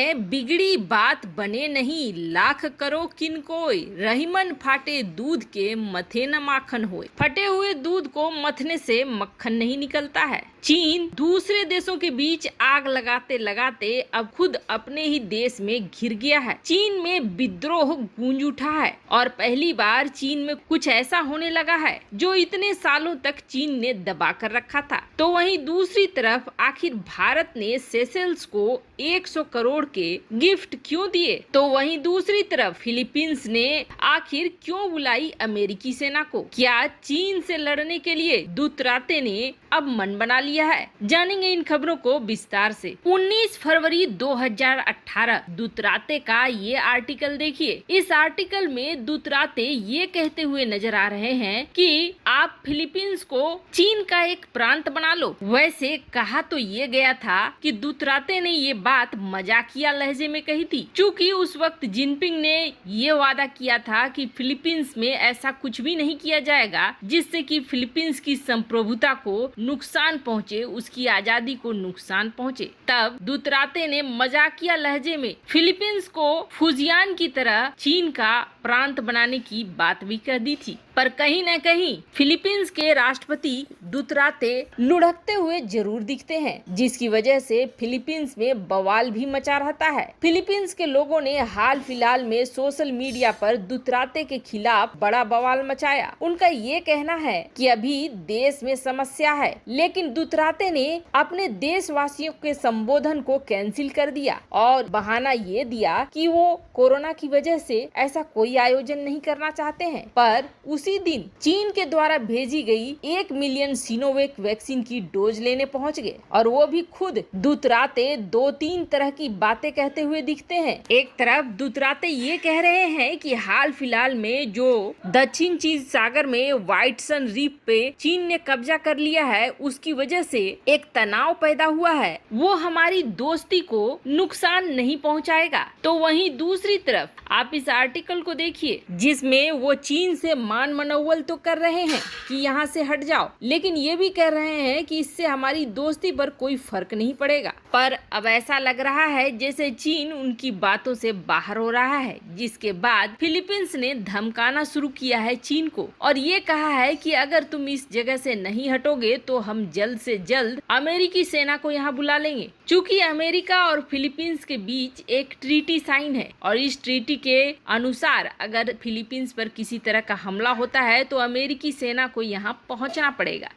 हैं बिगड़ी बात बने नहीं, लाख करो किन कोय, रहीमन फाटे दूध के मथे न माखन होए। फटे हुए दूध को मथने से मक्खन नहीं निकलता है। चीन दूसरे देशों के बीच आग लगाते लगाते अब खुद अपने ही देश में घिर गया है। चीन में विद्रोह गूंज उठा है और पहली बार चीन में कुछ ऐसा होने लगा है जो इतने सालों तक चीन ने दबा कर रखा था। तो वहीं दूसरी तरफ आखिर भारत ने सेशेल्स को 100 करोड़ के गिफ्ट क्यों दिए? तो वहीं दूसरी तरफ फिलीपींस ने आखिर क्यों बुलाई अमेरिकी सेना को? क्या चीन से लड़ने के लिए दुतराते ने अब मन बना लिया है? जानेंगे इन खबरों को विस्तार से। 19 फरवरी 2018 दुतराते का ये आर्टिकल देखिए। इस आर्टिकल में दुतराते ये कहते हुए नजर आ रहे हैं कि आप फिलीपींस को चीन का एक प्रांत बना लो। वैसे कहा तो ये गया था कि दुतराते ने ये बात मजाकिया लहजे में कही थी, क्योंकि उस वक्त जिनपिंग ने ये वादा किया था कि फिलीपींस में ऐसा कुछ भी नहीं किया जाएगा जिससे कि फिलीपींस की संप्रभुता को नुकसान पहुंचे, उसकी आजादी को नुकसान पहुंचे। तब दुतराते ने मजाकिया लहजे में फिलीपींस को फुजियान की तरह चीन का प्रांत बनाने की बात भी कह दी थी। पर कहीं न कहीं फिलीपींस के राष्ट्रपति दुतराते लुढ़कते हुए जरूर दिखते हैं, जिसकी वजह से फिलीपींस में बवाल भी मचा रहता है। फिलीपींस के लोगों ने हाल फिलहाल में सोशल मीडिया पर दुतराते के खिलाफ बड़ा बवाल मचाया। उनका ये कहना है कि अभी देश में समस्या है, लेकिन दुतराते ने अपने देशवासियों के संबोधन को कैंसिल कर दिया और बहाना ये दिया कि वो कोरोना की वजह से ऐसा कोई आयोजन नहीं करना चाहते हैं। पर उसी दिन चीन के द्वारा भेजी गई 1 मिलियन सिनोवेक वैक्सीन की डोज लेने पहुंच गए और वो भी खुद। दुतराते 2-3 तरह की बातें कहते हुए दिखते हैं। एक तरफ दुतराते ये कह रहे हैं कि हाल फिलहाल में जो दक्षिण चीन सागर में व्हाइट सन रीफ पे चीन ने कब्जा कर लिया है, उसकी वजह से एक तनाव पैदा हुआ है, वो हमारी दोस्ती को नुकसान नहीं पहुंचाएगा। तो वहीं दूसरी तरफ आप इस आर्टिकल को देखिए, जिसमें वो चीन से मान मनौवल तो कर रहे हैं कि यहाँ से हट जाओ, लेकिन ये भी कह रहे हैं कि इससे हमारी दोस्ती पर कोई फर्क नहीं पड़ेगा। पर अब ऐसा लग रहा है जैसे चीन उनकी बातों से बाहर हो रहा है, जिसके बाद फिलीपींस ने धमकाना शुरू किया है चीन को और ये कहा है कि अगर तुम इस जगह से नहीं हटोगे तो हम जल्द से जल्द अमेरिकी सेना को यहाँ बुला लेंगे। चूँकि अमेरिका और फिलीपींस के बीच एक ट्रीटी साइन है और इस ट्रीटी के अनुसार अगर फिलीपींस पर किसी तरह का हमला होता है तो अमेरिकी सेना को यहाँ पहुँचना पड़ेगा।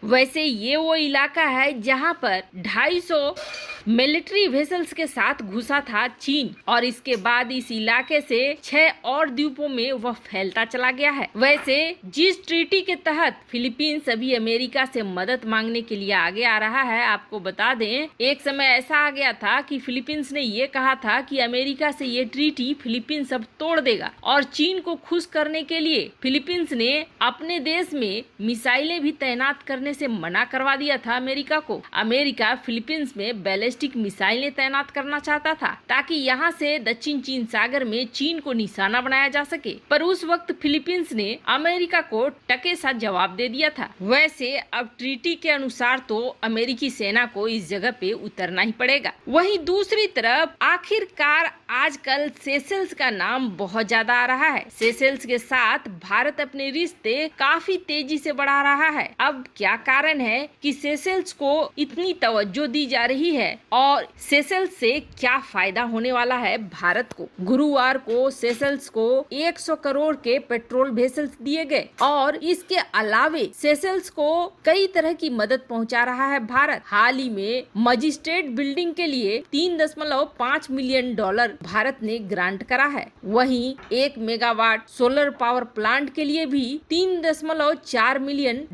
वैसे ये वो इलाका है जहाँ पर 250 मिलिट्री वेसल्स के साथ घुसा था चीन और इसके बाद इस इलाके से 6 और द्वीपों में वह फैलता चला गया है। वैसे जिस ट्रीटी के तहत फिलीपींस अभी अमेरिका से मदद मांगने के लिए आगे आ रहा है, आपको बता दें एक समय ऐसा आ गया था कि फिलीपींस ने ये कहा था कि अमेरिका से ये ट्रीटी फिलीपींस अब तोड़ देगा और चीन को खुश करने के लिए फिलीपींस ने अपने देश में मिसाइलें भी तैनात करने से मना करवा दिया था अमेरिका को। अमेरिका फिलीपींस में बैलिस्टिक मिसाइलें तैनात करना चाहता था ताकि यहाँ से दक्षिण चीन सागर में चीन को निशाना बनाया जा सके, पर उस वक्त फिलीपींस ने अमेरिका को टके सा जवाब दे दिया था। वैसे अब ट्रीटी के अनुसार तो अमेरिकी सेना को इस जगह पे उतरना ही पड़ेगा। वहीं दूसरी तरफ आखिरकार आजकल सेशेल्स का नाम बहुत ज्यादा आ रहा है। सेशेल्स के साथ भारत अपने रिश्ते काफी तेजी से बढ़ा रहा है। अब क्या कारण है कि सेशेल्स को इतनी तवज्जो दी जा रही है और सेशेल्स से क्या फायदा होने वाला है भारत को? गुरुवार को सेशेल्स को 100 करोड़ के पेट्रोल वेसल्स दिए गए और इसके अलावे सेशेल्स को कई तरह की मदद पहुंचा रहा है भारत। हाल ही में मजिस्ट्रेट बिल्डिंग के लिए $3.5 मिलियन भारत ने ग्रांट करा है। वहीं 1 मेगावाट सोलर पावर प्लांट के लिए भी $3.4 मिलियन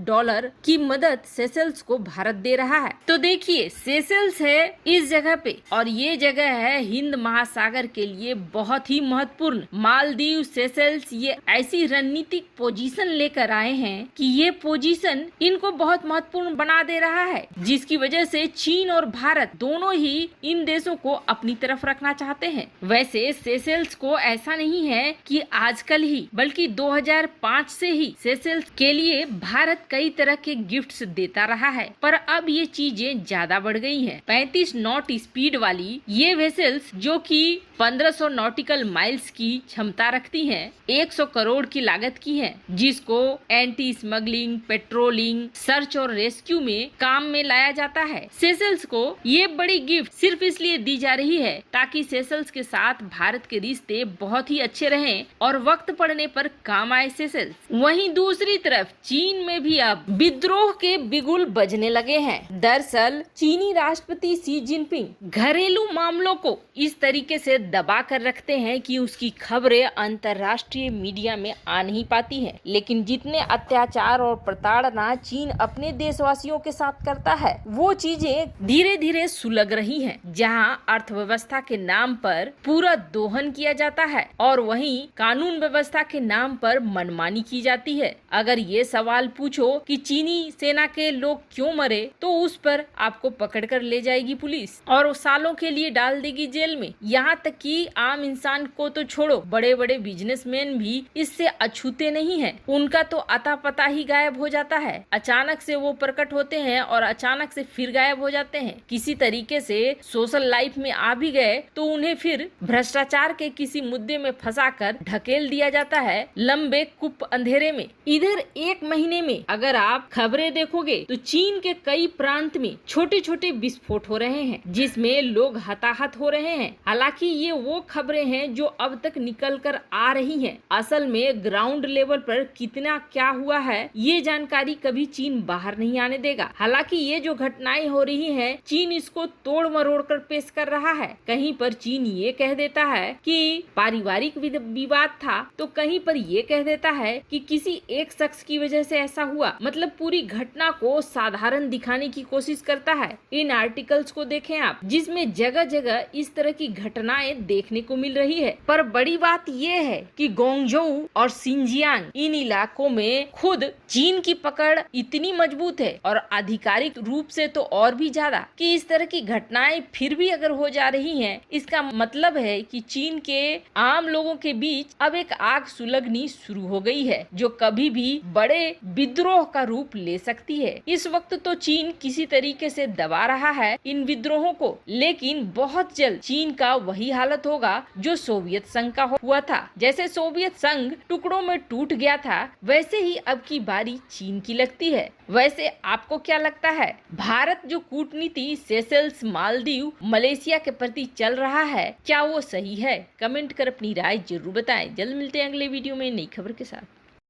की मदद सेशेल्स को भारत दे रहा है। तो देखिए सेशेल्स है इस जगह पे और ये जगह है हिंद महासागर के लिए बहुत ही महत्वपूर्ण। मालदीव सेशेल्स ये ऐसी रणनीतिक पोजीशन लेकर आए हैं कि ये पोजीशन इनको बहुत महत्वपूर्ण बना दे रहा है, जिसकी वजह से चीन और भारत दोनों ही इन देशों को अपनी तरफ रखना चाहते हैं। वैसे सेशेल्स को ऐसा नहीं है कि आजकल ही, बल्कि 2005 से ही सेशेल्स के लिए भारत कई तरह के गिफ्ट्स देता रहा है, पर अब ये चीजें ज्यादा बढ़ गई हैं। 35 40 नॉट स्पीड वाली ये वेसल्स जो कि 1500 नॉटिकल माइल्स की क्षमता रखती हैं, 100 करोड़ की लागत की है, जिसको एंटी स्मगलिंग, पेट्रोलिंग, सर्च और रेस्क्यू में काम में लाया जाता है। सेशल्स को ये बड़ी गिफ्ट सिर्फ इसलिए दी जा रही है ताकि सेशल्स के साथ भारत के रिश्ते बहुत ही अच्छे रहें और वक्त पड़ने पर काम आए सेशल्स। वहीं दूसरी तरफ चीन में भी अब विद्रोह के बिगुल बजने लगे हैं। दरअसल चीनी राष्ट्रपति शी जिनपिंग घरेलू मामलों को इस तरीके से दबा कर रखते हैं कि उसकी खबरें अंतर्राष्ट्रीय मीडिया में आ नहीं पाती हैं। लेकिन जितने अत्याचार और प्रताड़ना चीन अपने देशवासियों के साथ करता है, वो चीजें धीरे धीरे सुलग रही हैं। जहां अर्थव्यवस्था के नाम पर पूरा दोहन किया जाता है और वहीं कानून व्यवस्था के नाम पर मनमानी की जाती है। अगर ये सवाल पूछो कि चीनी सेना के लोग क्यों मरे, तो उस पर आपको पकड़ कर ले जाएगी पुलिस और सालों के लिए डाल देगी जेल में। यहाँ तक कि आम इंसान को तो छोड़ो, बड़े बड़े बिजनेसमैन भी इससे अछूते नहीं हैं। उनका तो अता पता ही गायब हो जाता है। अचानक से वो प्रकट होते हैं और अचानक से फिर गायब हो जाते हैं। किसी तरीके से सोशल लाइफ में आ भी गए तो उन्हें फिर भ्रष्टाचार के किसी मुद्दे में फंसाकर ढकेल दिया जाता है लंबे कुप अंधेरे में। इधर एक महीने में अगर आप खबरें देखोगे तो चीन के कई प्रांत में छोटे छोटे विस्फोट हो रहे हैं, जिसमें लोग हताहत हो रहे हैं। हालांकि ये वो खबरें हैं जो अब तक निकल कर आ रही हैं। असल में ग्राउंड लेवल पर कितना क्या हुआ है ये जानकारी कभी चीन बाहर नहीं आने देगा। हालांकि ये जो घटनाएं हो रही हैं, चीन इसको तोड़ मरोड़ कर पेश कर रहा है। कहीं पर चीन ये कह देता है कि पारिवारिक विवाद था, तो कहीं पर ये कह देता है कि किसी एक शख्स की वजह से ऐसा हुआ। मतलब पूरी घटना को साधारण दिखाने की कोशिश करता है। इन आर्टिकल्स को देखें आप, जिसमें जगह जगह इस तरह की घटनाएं देखने को मिल रही है। पर बड़ी बात यह है कि गोंगझोउ और सिंजियांग इन इलाकों में खुद चीन की पकड़ इतनी मजबूत है और आधिकारिक रूप से तो और भी ज्यादा, कि इस तरह की घटनाएं फिर भी अगर हो जा रही हैं, इसका मतलब है कि चीन के आम लोगों के बीच अब एक आग सुलगनी शुरू हो गई है, जो कभी भी बड़े विद्रोह का रूप ले सकती है। इस वक्त तो चीन किसी तरीके से दबा रहा है इन विद्रोहों को, लेकिन बहुत जल्द चीन का वही हालत होगा जो सोवियत संघ का हुआ था। जैसे सोवियत संघ टुकड़ों में टूट गया था, वैसे ही अब की बारी चीन की लगती है। वैसे आपको क्या लगता है, भारत जो कूटनीति सेशल्स, मालदीव, मलेशिया के प्रति चल रहा है, क्या वो सही है? कमेंट कर अपनी राय जरूर बताएं। जल्द मिलते हैं अगले वीडियो में नई खबर के साथ।